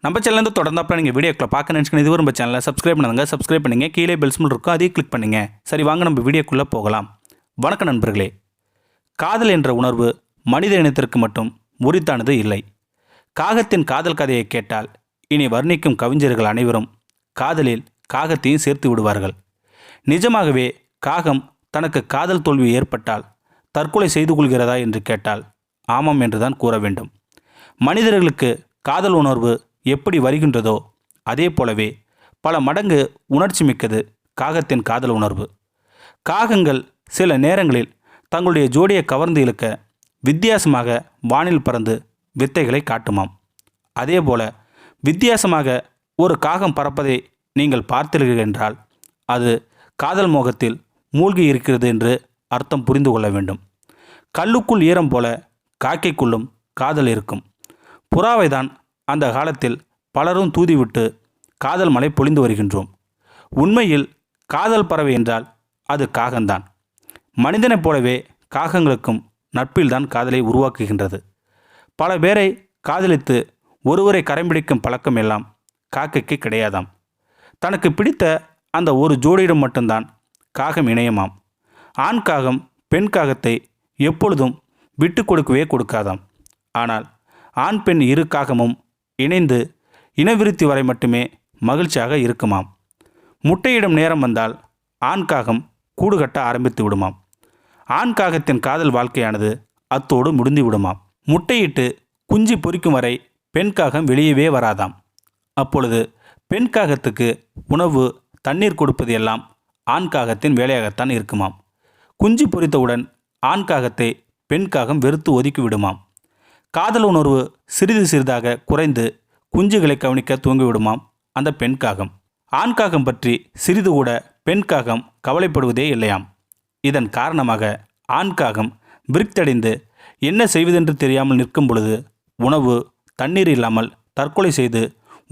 நம்ம சேனலேருந்து தொடர்ந்தாப்பில் நீங்கள் வீடியோக்களை பார்க்க நினச்சிக்கணும். இதுவரை நம்ம சேனலை சப்ஸ்கிரைப் பண்ணுங்க. சப்ஸ்கிரைப் பண்ணுங்க. கீழே பெல் சிம்பல் இருக்கும், அதையும் கிளிக் பண்ணுங்க. சரி, வாங்க நம்ம வீடியோக்குள்ளே போகலாம். வணக்கம் நண்பர்களே. காதல் என்ற உணர்வு மனித இனத்திற்கு மட்டும் உரித்தானது இல்லை. காகத்தின் காதல் கதையை கேட்டால் இனி வர்ணிக்கும் கவிஞர்கள் அனைவரும் காதலில் காகத்தையும் சேர்த்து விடுவார்கள். நிஜமாகவே காகம் தனக்கு காதல் தோல்வி ஏற்பட்டால் தற்கொலை செய்து கொள்கிறதா என்று கேட்டால் ஆமாம் என்றுதான் கூற வேண்டும். மனிதர்களுக்கு காதல் உணர்வு எப்படி வருகின்றதோ அதே போலவே பல மடங்கு உணர்ச்சி மிக்கது காகத்தின் காதல் உணர்வு. காகங்கள் சில நேரங்களில் தங்களுடைய ஜோடியை கவர்ந்து இழுக்க வித்தியாசமாக வானில் பறந்து வித்தைகளை காட்டுமாம். அதேபோல வித்தியாசமாக ஒரு காகம் பறப்பதை நீங்கள் பார்த்தீர்கள் என்றால் அது காதல் மோகத்தில் மூழ்கி இருக்கிறது என்று அர்த்தம் புரிந்து கொள்ள வேண்டும். கல்லுக்குள் ஈரம் போல காக்கைக்குள்ளும் காதல் இருக்கும். புறாவை தான் அந்த காலத்தில் பலரும் தூதிவிட்டு காதல் மழை பொழிந்து வருகின்றோம். உண்மையில் காதல் பறவை என்றால் அது காகம்தான். மனிதனைப் போலவே காகங்களுக்கும் நட்பில்தான் காதலை உருவாக்குகின்றது. பல பேரை காதலித்து ஒருவரை கரைம்பிடிக்கும் பழக்கம் எல்லாம் காக்கைக்கு கிடையாதாம். தனக்கு பிடித்த அந்த ஒரு ஜோடியிடம் மட்டும்தான் காகம் இணையமாம். ஆண் காகம் பெண் காகத்தை எப்பொழுதும் விட்டு கொடுக்கவே கொடுக்காதாம். ஆனால் ஆண் பெண் இரு காகமும் இணைந்து இனவிருத்தி வரை மட்டுமே மகிழ்ச்சியாக இருக்குமாம். முட்டையிடும் நேரம் வந்தால் ஆண் காகம் கூடு கட்ட ஆரம்பித்து விடுமாம். ஆண் காகத்தின் காதல் வாழ்க்கையானது அத்தோடு முடிந்து விடுமாம். முட்டையிட்டு குஞ்சு பொரிக்கும் வரை பெண் காகம் வெளியவே வராதாம். அப்பொழுது பெண் காகத்துக்கு உணவு தண்ணீர் கொடுப்பது எல்லாம் ஆண் காகத்தின் வேலையாகத்தான் இருக்குமாம். குஞ்சு பொரித்தவுடன் ஆண் காகத்தை பெண் காகம் வெறுத்து ஒதுக்கி விடுமாம். காதல் உணர்வு சிறிது சிறிதாக குறைந்து குஞ்சுகளை கவனிக்க தூங்கிவிடுமாம் அந்த பெண் காகம். ஆண் காகம் பற்றி சிறிது கூட பெண் காகம் கவலைப்படுவதே இல்லையாம். இதன் காரணமாக ஆண் காகம் விருத்தடைந்து என்ன செய்வதென்று தெரியாமல் நிற்கும் பொழுது உணவு தண்ணீர் இல்லாமல் தற்கொலை செய்து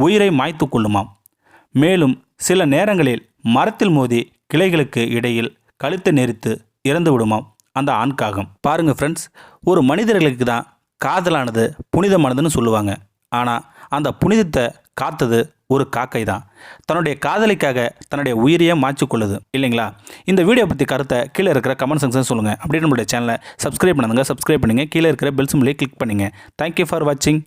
உயிரை மாய்த்து கொள்ளுமாம். மேலும் சில நேரங்களில் மரத்தில் மோதி கிளைகளுக்கு இடையில் கழுத்தை நெரித்து இறந்து விடுமாம் அந்த ஆண் காகம். பாருங்கள் ஃப்ரெண்ட்ஸ், ஒரு மனிதர்களுக்கு தான் காதலானது புனிதமானதுன்னு சொல்லுவாங்க. ஆனால் அந்த புனிதத்தை காத்தது ஒரு காக்கை தான். தன்னுடைய காதலிக்காக தன்னுடைய உயிரையே மாற்றிக்கொள்ளுது இல்லைங்களா? இந்த வீடியோ பற்றி கருத்தை கீழே இருக்கிற கமெண்ட் செக்ஷன் சொல்லுங்கள். அப்படியே நம்மளுடைய சேனலை சப்ஸ்கிரைப் பண்ணுங்கள். சப்ஸ்கிரைப் பண்ணுங்கள். கீழே இருக்கிற பெல் சிம்பலை கிளிக் பண்ணுங்கள். தேங்க்யூ ஃபார் வாட்சிங்.